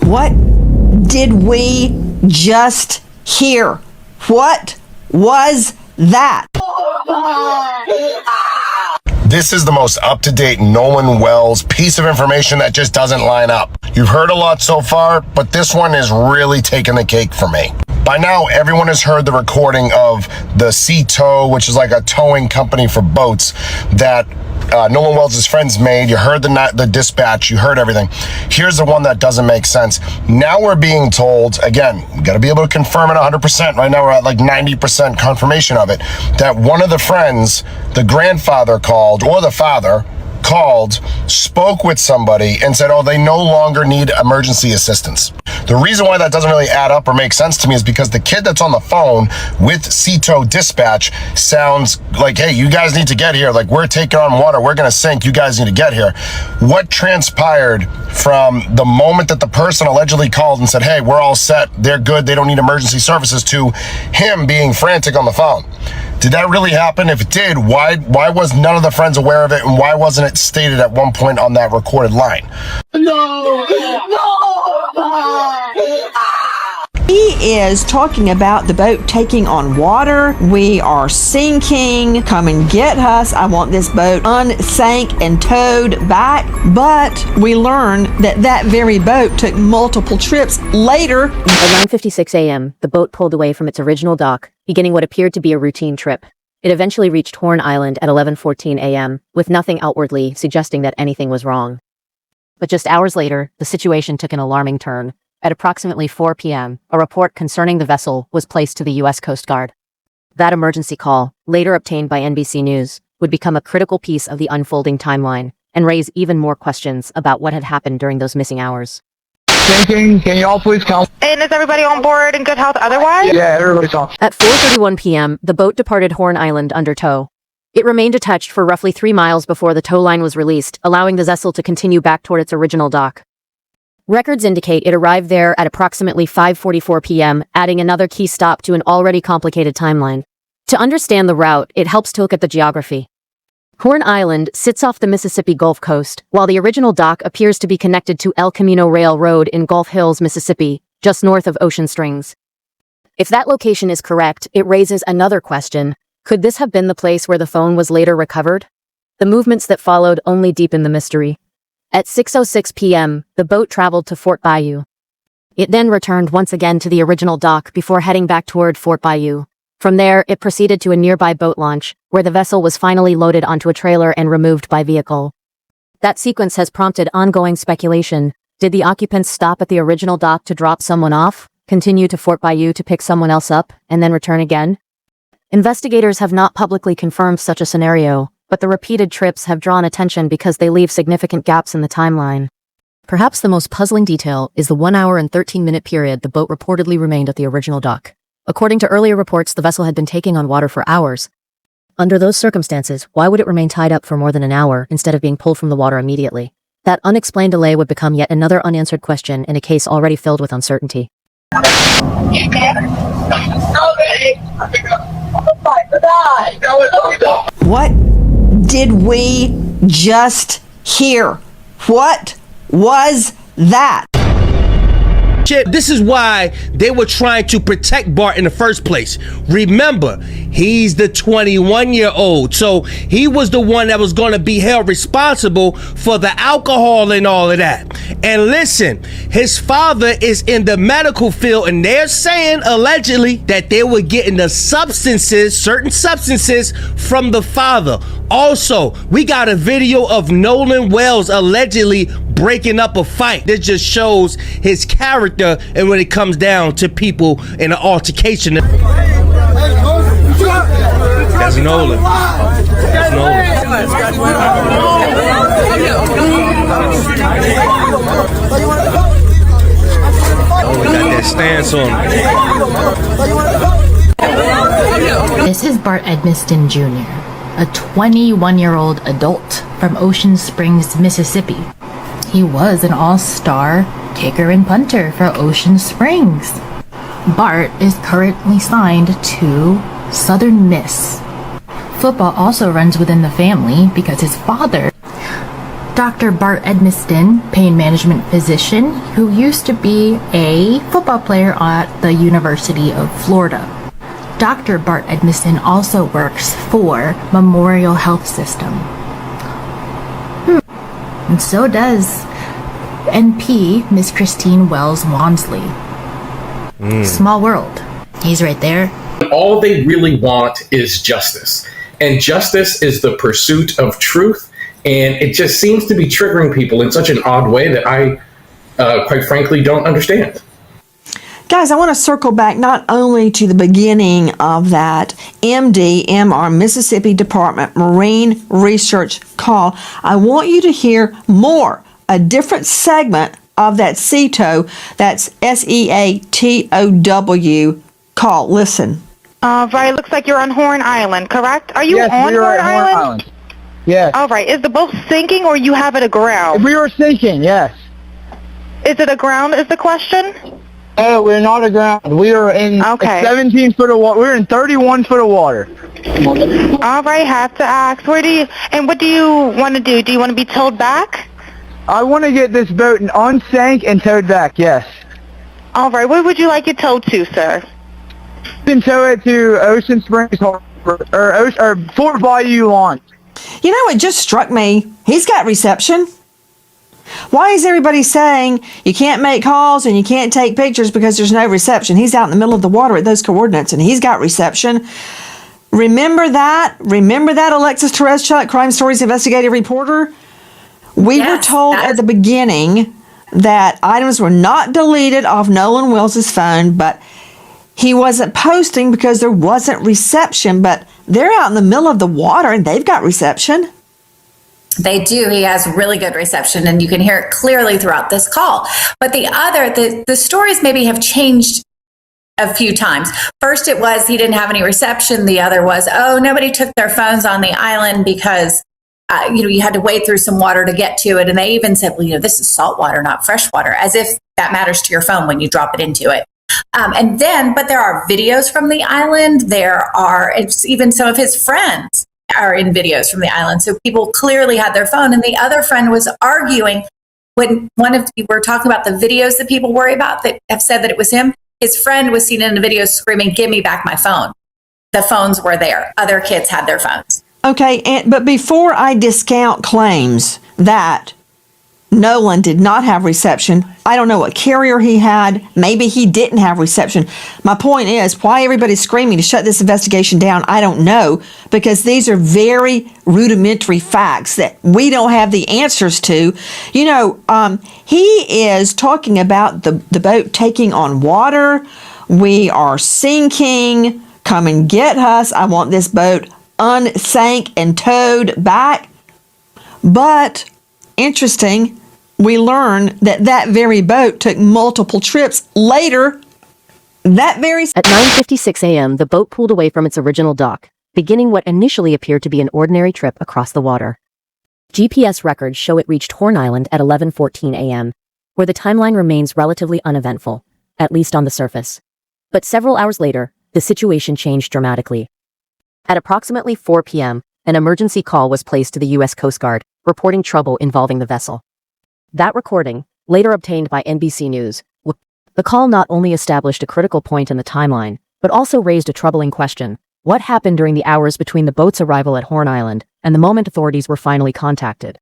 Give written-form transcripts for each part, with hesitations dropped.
What did we just hear? What was that? This is the most up-to-date Nolan Wells piece of information that just doesn't line up. You've heard a lot so far, but this one is really taking the cake for me. By now, everyone has heard the recording of the Sea Tow, which is like a towing company for boats that Nolan Wells' friends made. You heard the dispatch, you heard everything. Here's the one that doesn't make sense. Now we're being told, again, we got to be able to confirm it 100%. Right now we're at like 90% confirmation of it, that one of the friends, the grandfather called, or the father called, spoke with somebody and said, oh, they no longer need emergency assistance. The reason why that doesn't really add up or make sense to me is because the kid that's on the phone with Sea Tow dispatch sounds like, hey, you guys need to get here. Like, we're taking on water. We're going to sink. You guys need to get here. What transpired from the moment that the person allegedly called and said, hey, we're all set, they're good, they don't need emergency services, to him being frantic on the phone? Did that really happen? If it did, why was none of the friends aware of it, and why wasn't it stated at one point on that recorded line? No! He is talking about the boat taking on water. We are sinking. Come and get us. I want this boat unsank and towed back. But we learn that that very boat took multiple trips later. At 9:56 a.m., the boat pulled away from its original dock, beginning what appeared to be a routine trip. It eventually reached Horn Island at 11:14 a.m., with nothing outwardly suggesting that anything was wrong. But just hours later, the situation took an alarming turn. At approximately 4 p.m., a report concerning the vessel was placed to the U.S. Coast Guard. That emergency call, later obtained by NBC News, would become a critical piece of the unfolding timeline and raise even more questions about what had happened during those missing hours. Thinking, can you all please count? And is everybody on board in good health otherwise? Yeah, everybody's on. At 4:31 p.m., the boat departed Horn Island under tow. It remained attached for roughly 3 miles before the tow line was released, allowing the vessel to continue back toward its original dock. Records indicate it arrived there at approximately 5:44 p.m., adding another key stop to an already complicated timeline. To understand the route, it helps to look at the geography. Horn Island sits off the Mississippi Gulf Coast, while the original dock appears to be connected to El Camino Railroad in Gulf Hills, Mississippi, just north of Ocean Springs. If that location is correct, it raises another question. Could this have been the place where the phone was later recovered? The movements that followed only deepen the mystery. At 6:06 p.m., the boat traveled to Fort Bayou. It then returned once again to the original dock before heading back toward Fort Bayou. From there, it proceeded to a nearby boat launch, where the vessel was finally loaded onto a trailer and removed by vehicle. That sequence has prompted ongoing speculation. Did the occupants stop at the original dock to drop someone off, continue to Fort Bayou to pick someone else up, and then return again? Investigators have not publicly confirmed such a scenario, but the repeated trips have drawn attention because they leave significant gaps in the timeline. Perhaps the most puzzling detail is the 1 hour and 13-minute period the boat reportedly remained at the original dock. According to earlier reports, the vessel had been taking on water for hours. Under those circumstances, why would it remain tied up for more than an hour instead of being pulled from the water immediately? That unexplained delay would become yet another unanswered question in a case already filled with uncertainty. What did we just hear? What was that? This is why they were trying to protect Bart in the first place. Remember, he's the 21-year-old, so he was the one that was going to be held responsible for the alcohol and all of that. And listen, his father is in the medical field, and they're saying, allegedly, that they were getting the substances, certain substances, from the father. Also, we got a video of Nolan Wells allegedly breaking up a fight. This just shows his character and when it comes down to people in an altercation. That's Nolan. That's Nolan. Oh, he got that stance on him. This is Bart Edmiston Jr., a 21-year-old adult from Ocean Springs, Mississippi. He was an all-star kicker and punter for Ocean Springs. Bart is currently signed to Southern Miss. Football also runs within the family because his father Dr. Bart Edmiston, pain management physician, who used to be a football player at the University of Florida. Dr. Bart Edmiston also works for Memorial Health System. And so does NP, Miss Christine Wells Wansley. Small world. He's right there. All they really want is justice. And justice is the pursuit of truth. And it just seems to be triggering people in such an odd way that I, quite frankly, don't understand. Guys, I want to circle back not only to the beginning of that MDMR, Mississippi Department Marine Research call. I want you to hear more, a different segment of that SEATOW, that's SEATOW call. Listen. Right, looks like you're on Horn Island, correct? Are you Yes, on we are Horn at Horn Island. Yes. All right, is the boat sinking or you have it aground? We were sinking, yes. Is it aground is the question? Oh, we're not aground. We are in Okay. 17 foot of water. We're in 31 foot of water. All right, have to ask. What do you want to do? Do you want to be towed back? I want to get this boat unsank and towed back, yes. All right, where would you like it towed to, sir? You can tow it to Ocean Springs Harbor, or Fort Bayou Launch. You know, it just struck me. He's got reception. Why is everybody saying you can't make calls and you can't take pictures because there's no reception? He's out in the middle of the water at those coordinates and he's got reception. Remember that? Remember that, Alexis Tereszczuk, Crime Stories investigative reporter? We were told at the beginning that items were not deleted off Nolan Wells' phone, but he wasn't posting because there wasn't reception. But they're out in the middle of the water and they've got reception. They do. He has really good reception, and you can hear it clearly throughout this call. But the stories maybe have changed a few times. First, it was he didn't have any reception. The other was, oh, nobody took their phones on the island because, you had to wade through some water to get to it. And they even said, well, this is salt water, not fresh water, as if that matters to your phone when you drop it into it. But there are videos from the island. It's even some of his friends are in videos from the island. So people clearly had their phone. And the other friend was arguing when we're talking about the videos that people worry about that have said that it was him. His friend was seen in the video screaming, give me back my phone. The phones were there. Other kids had their phones. Okay, but before I discount claims that Nolan did not have reception, I don't know what carrier he had. Maybe he didn't have reception. My point is, why everybody's screaming to shut this investigation down, I don't know, because these are very rudimentary facts that we don't have the answers to. He is talking about the boat taking on water. We are sinking. Come and get us. I want this boat unsank and towed back. But interesting, we learn that very boat took multiple trips later. At 9:56 a.m., the boat pulled away from its original dock, beginning what initially appeared to be an ordinary trip across the water. GPS records show it reached Horn Island at 11:14 a.m., where the timeline remains relatively uneventful, at least on the surface. But several hours later, the situation changed dramatically. At approximately 4 p.m., an emergency call was placed to the U.S. Coast Guard, reporting trouble involving the vessel. That recording, later obtained by NBC News, the call not only established a critical point in the timeline, but also raised a troubling question. What happened during the hours between the boat's arrival at Horn Island and the moment authorities were finally contacted?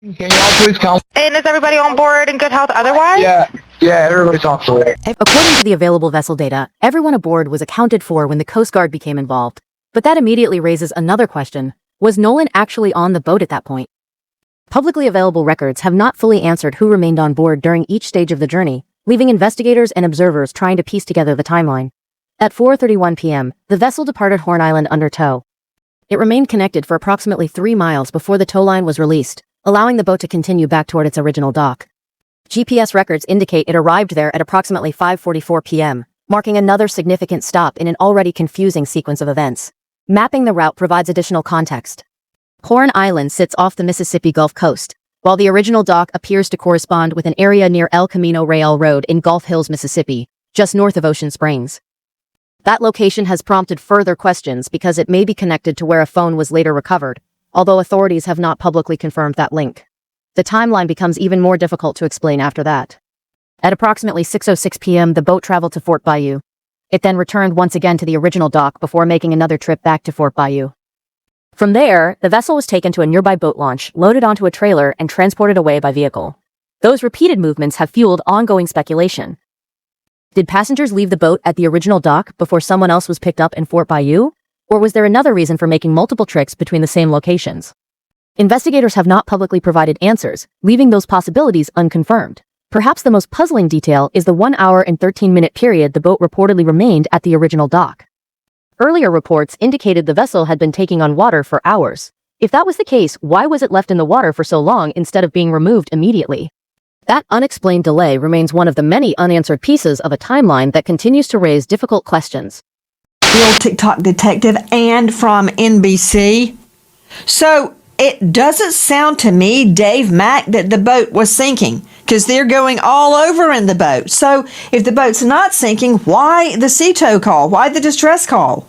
Can y'all please come? And is everybody on board in good health otherwise? Yeah, everybody's on board. According to the available vessel data, everyone aboard was accounted for when the Coast Guard became involved. But that immediately raises another question. Was Nolan actually on the boat at that point? Publicly available records have not fully answered who remained on board during each stage of the journey, leaving investigators and observers trying to piece together the timeline. At 4:31 p.m., the vessel departed Horn Island under tow. It remained connected for approximately 3 miles before the tow line was released, allowing the boat to continue back toward its original dock. GPS records indicate it arrived there at approximately 5:44 p.m., marking another significant stop in an already confusing sequence of events. Mapping the route provides additional context. Horn Island sits off the Mississippi Gulf Coast, while the original dock appears to correspond with an area near El Camino Real Road in Gulf Hills, Mississippi, just north of Ocean Springs. That location has prompted further questions because it may be connected to where a phone was later recovered, although authorities have not publicly confirmed that link. The timeline becomes even more difficult to explain after that. At approximately 6:06 p.m., the boat traveled to Fort Bayou. It then returned once again to the original dock before making another trip back to Fort Bayou. From there, the vessel was taken to a nearby boat launch, loaded onto a trailer, and transported away by vehicle. Those repeated movements have fueled ongoing speculation. Did passengers leave the boat at the original dock before someone else was picked up in Fort Bayou? Or was there another reason for making multiple trips between the same locations? Investigators have not publicly provided answers, leaving those possibilities unconfirmed. Perhaps the most puzzling detail is the 1 hour and 13-minute period the boat reportedly remained at the original dock. Earlier reports indicated the vessel had been taking on water for hours. If that was the case, why was it left in the water for so long instead of being removed immediately? That unexplained delay remains one of the many unanswered pieces of a timeline that continues to raise difficult questions. Real TikTok detective and from NBC. So it doesn't sound to me, Dave Mack, that the boat was sinking because they're going all over in the boat. So if the boat's not sinking, why the sea tow call? Why the distress call?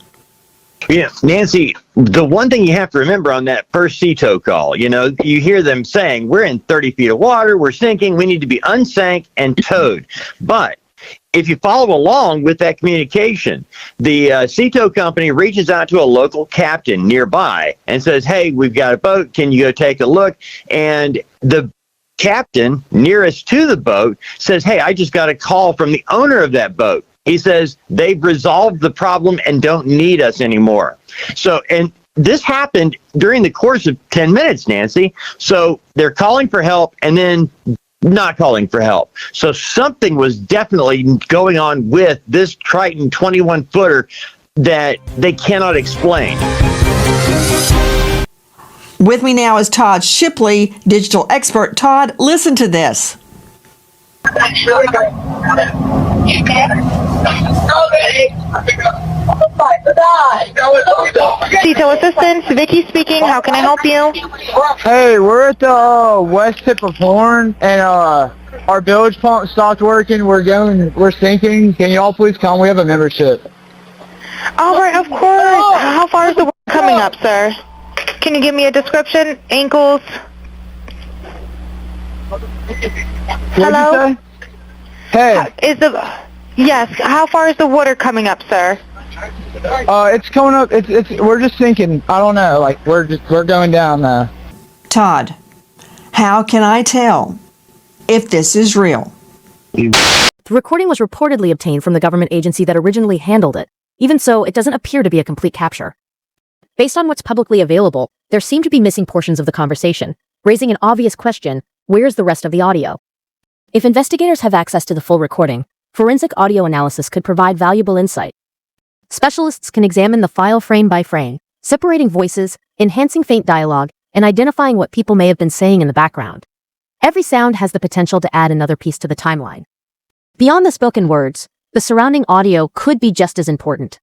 Yeah, Nancy, the one thing you have to remember on that first sea tow call, you hear them saying, we're in 30 feet of water, we're sinking, we need to be unsank and towed. But if you follow along with that communication, the sea tow company reaches out to a local captain nearby and says, hey, we've got a boat, can you go take a look? And the captain nearest to the boat says, hey, I just got a call from the owner of that boat. He says they've resolved the problem and don't need us anymore. So, and this happened during the course of 10 minutes, Nancy. So they're calling for help and then not calling for help. So something was definitely going on with this Triton 21-footer that they cannot explain. With me now is Todd Shipley, digital expert. Todd, listen to this. Detail assistance, Vicky speaking. How can I help you? Hey, we're at the west tip of Horn, and our bilge pump stopped working. We're sinking. Can you all please come? We have a membership. All right, of course. How far is the water coming up, sir? Can you give me a description? Ankles? Hello? Hey. Yes. How far is the water coming up, sir? It's coming up. We're just sinking. I don't know. We're going down now. Todd, how can I tell if this is real? The recording was reportedly obtained from the government agency that originally handled it. Even so, it doesn't appear to be a complete capture. Based on what's publicly available, there seem to be missing portions of the conversation, raising an obvious question: where's the rest of the audio? If investigators have access to the full recording, forensic audio analysis could provide valuable insight. Specialists can examine the file frame by frame, separating voices, enhancing faint dialogue, and identifying what people may have been saying in the background. Every sound has the potential to add another piece to the timeline. Beyond the spoken words, the surrounding audio could be just as important.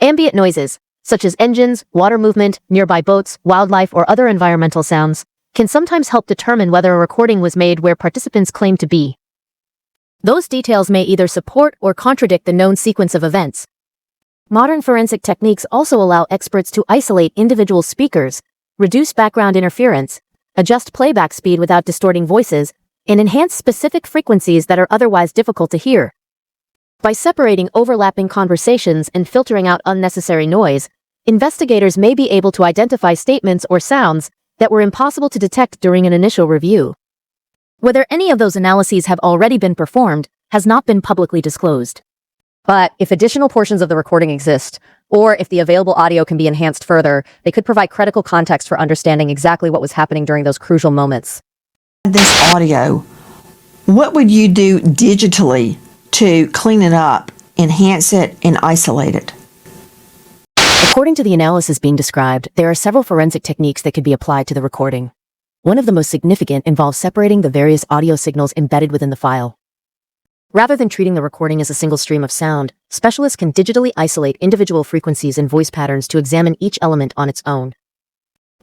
Ambient noises, such as engines, water movement, nearby boats, wildlife, or other environmental sounds, can sometimes help determine whether a recording was made where participants claim to be. Those details may either support or contradict the known sequence of events. Modern forensic techniques also allow experts to isolate individual speakers, reduce background interference, adjust playback speed without distorting voices, and enhance specific frequencies that are otherwise difficult to hear. By separating overlapping conversations and filtering out unnecessary noise, investigators may be able to identify statements or sounds that were impossible to detect during an initial review. Whether any of those analyses have already been performed has not been publicly disclosed. But if additional portions of the recording exist, or if the available audio can be enhanced further, they could provide critical context for understanding exactly what was happening during those crucial moments. This audio, what would you do digitally to clean it up, enhance it, and isolate it? According to the analysis being described, there are several forensic techniques that could be applied to the recording. One of the most significant involves separating the various audio signals embedded within the file. Rather than treating the recording as a single stream of sound, specialists can digitally isolate individual frequencies and voice patterns to examine each element on its own.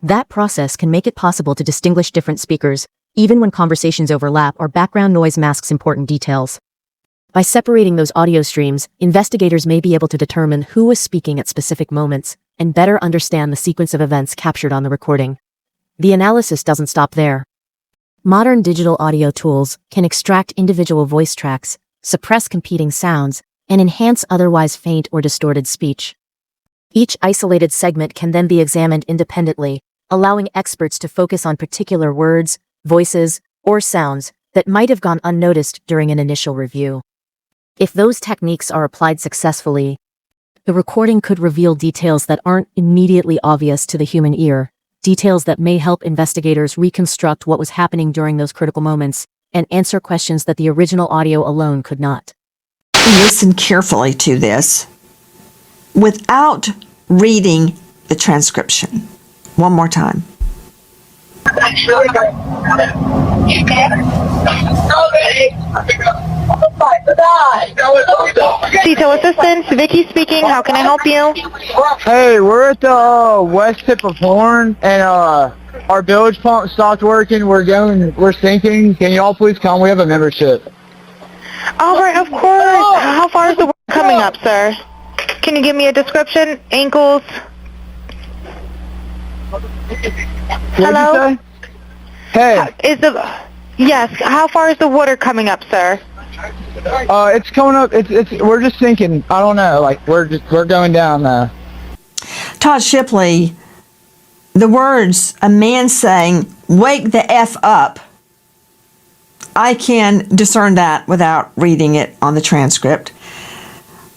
That process can make it possible to distinguish different speakers, even when conversations overlap or background noise masks important details. By separating those audio streams, investigators may be able to determine who was speaking at specific moments and better understand the sequence of events captured on the recording. The analysis doesn't stop there. Modern digital audio tools can extract individual voice tracks, suppress competing sounds, and enhance otherwise faint or distorted speech. Each isolated segment can then be examined independently, allowing experts to focus on particular words, voices, or sounds that might have gone unnoticed during an initial review. If those techniques are applied successfully, the recording could reveal details that aren't immediately obvious to the human ear, details that may help investigators reconstruct what was happening during those critical moments and answer questions that the original audio alone could not. Listen carefully to this without reading the transcription. One more time. Detail assistance, Vicky speaking. How can I help you? Hey, we're at the west tip of Horn, and our bilge pump stopped working. We're sinking. Can y'all please come? We have a membership. All right, of course. How far is the water coming up, sir? Can you give me a description? Ankles? Hello? What'd you say? Hey. Yes, how far is the water coming up, sir? It's coming up. We're just sinking. I don't know. Like we're going down now. Todd Shipley, the words, a man saying, "Wake the F up," I can discern that without reading it on the transcript.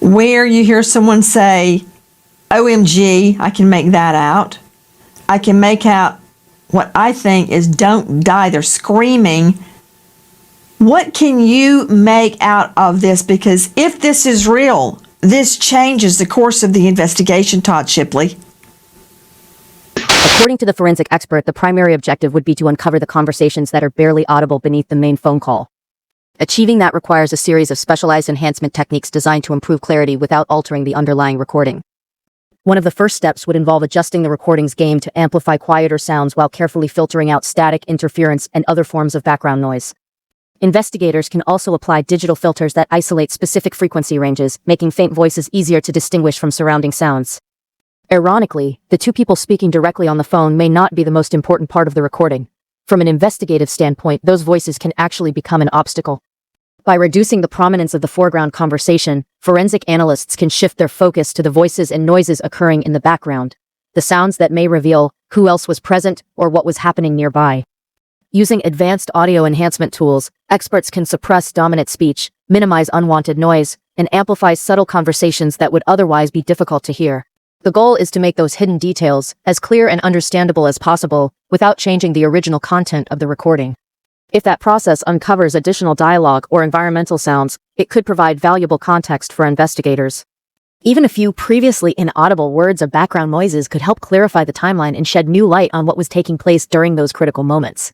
Where you hear someone say, "OMG," I can make that out. I can make out what I think is "don't die." They're screaming. What can you make out of this? Because if this is real, this changes the course of the investigation, Todd Shipley. According to the forensic expert, the primary objective would be to uncover the conversations that are barely audible beneath the main phone call. Achieving that requires a series of specialized enhancement techniques designed to improve clarity without altering the underlying recording. One of the first steps would involve adjusting the recording's gain to amplify quieter sounds while carefully filtering out static, interference, and other forms of background noise. Investigators can also apply digital filters that isolate specific frequency ranges, making faint voices easier to distinguish from surrounding sounds. Ironically, the two people speaking directly on the phone may not be the most important part of the recording. From an investigative standpoint, those voices can actually become an obstacle. By reducing the prominence of the foreground conversation, forensic analysts can shift their focus to the voices and noises occurring in the background, the sounds that may reveal who else was present or what was happening nearby. Using advanced audio enhancement tools, experts can suppress dominant speech, minimize unwanted noise, and amplify subtle conversations that would otherwise be difficult to hear. The goal is to make those hidden details as clear and understandable as possible without changing the original content of the recording. If that process uncovers additional dialogue or environmental sounds, it could provide valuable context for investigators. Even a few previously inaudible words or background noises could help clarify the timeline and shed new light on what was taking place during those critical moments.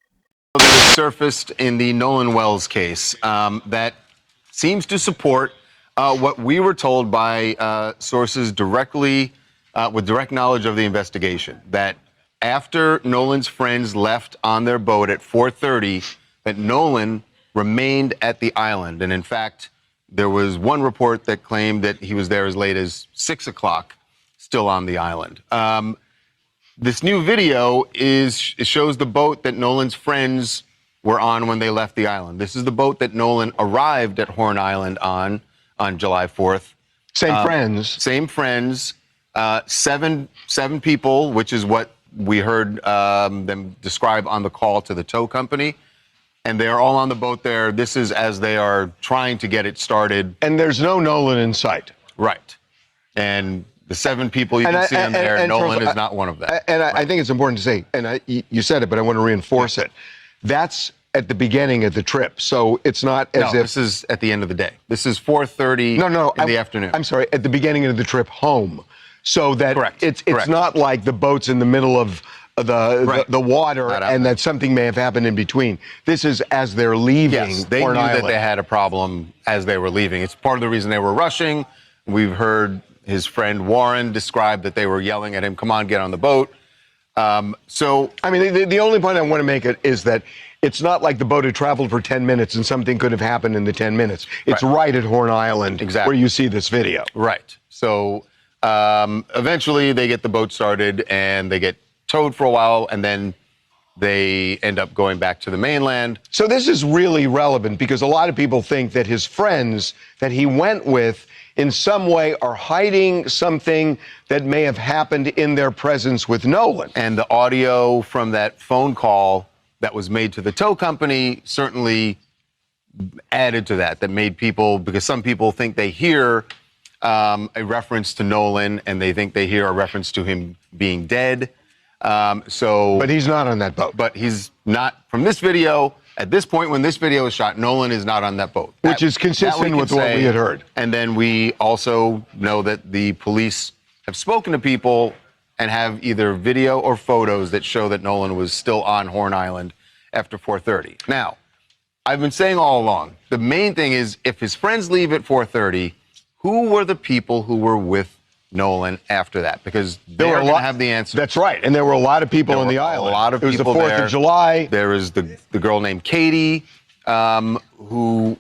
That has surfaced in the Nolan Wells case that seems to support what we were told by sources directly with direct knowledge of the investigation, that after Nolan's friends left on their boat at 4:30, that Nolan remained at the island. And in fact, there was one report that claimed that he was there as late as 6 o'clock, still on the island. This new video shows the boat that Nolan's friends were on when they left the island. This is the boat that Nolan arrived at Horn Island on July 4th. Same friends. Same friends. Seven people, which is what we heard them describe on the call to the tow company. And they are all on the boat there. This is as they are trying to get it started. And there's no Nolan in sight. Right. And the 7 people you can see on there, Nolan is not one of them. And I think it's important to say, and you said it, but I want to reinforce it. That's at the beginning of the trip. So it's not as if... this is at the end of the day. This is 4:30 in the afternoon. I'm sorry, at the beginning of the trip home. So that it's not like the boat's in the middle of the water and that something may have happened in between. This is as they're leaving. Yes, they knew that they had a problem as they were leaving. It's part of the reason they were rushing. We've heard his friend Warren describe that they were yelling at him, "Come on, get on the boat." So, I mean, the only point I want to make is that it's not like the boat had traveled for 10 minutes and something could have happened in the 10 minutes. It's right at Horn Island where you see this video. Right. So eventually they get the boat started and they get towed for a while, and then they end up going back to the mainland. So this is really relevant because a lot of people think that his friends that he went with in some way are hiding something that may have happened in their presence with Nolan. And the audio from that phone call that was made to the tow company certainly added to that made people, because some people think they hear a reference to Nolan and they think they hear a reference to him being dead. But he's not on that boat. But he's not, from this video, at this point when this video is shot, Nolan is not on that boat. Which is consistent with what we had heard. And then we also know that the police have spoken to people and have either video or photos that show that Nolan was still on Horn Island after 4:30. Now, I've been saying all along, the main thing is if his friends leave at 4:30, who were the people who were with Nolan after that? Because they're going to have the answer. That's right. And there were a lot of people on the island. A lot of people there. It was the 4th of July. There was the girl named Katie, who,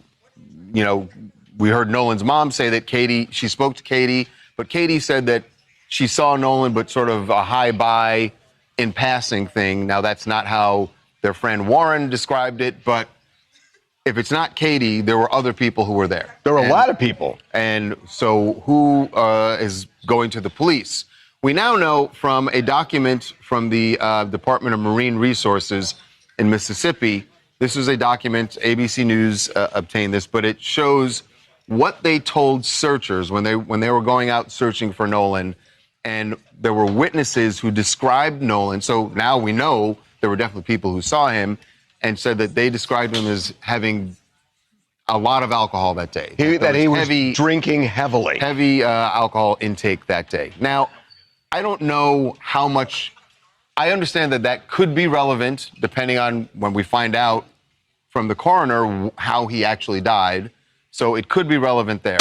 you know, we heard Nolan's mom say that she spoke to Katie, but Katie said that she saw Nolan, but sort of a hi-bye in passing thing. Now, that's not how their friend Warren described it, but if it's not Katie, there were other people who were there. There were a lot of people. And so who is going to the police? We now know from a document from the Department of Marine Resources in Mississippi. This is a document, ABC News obtained this, but it shows what they told searchers when they were going out searching for Nolan. And there were witnesses who described Nolan. So now we know there were definitely people who saw him and said that they described him as having a lot of alcohol that day. He was drinking heavily. Heavy alcohol intake that day. Now, I don't know how much. I understand that could be relevant depending on when we find out from the coroner how he actually died. So it could be relevant there.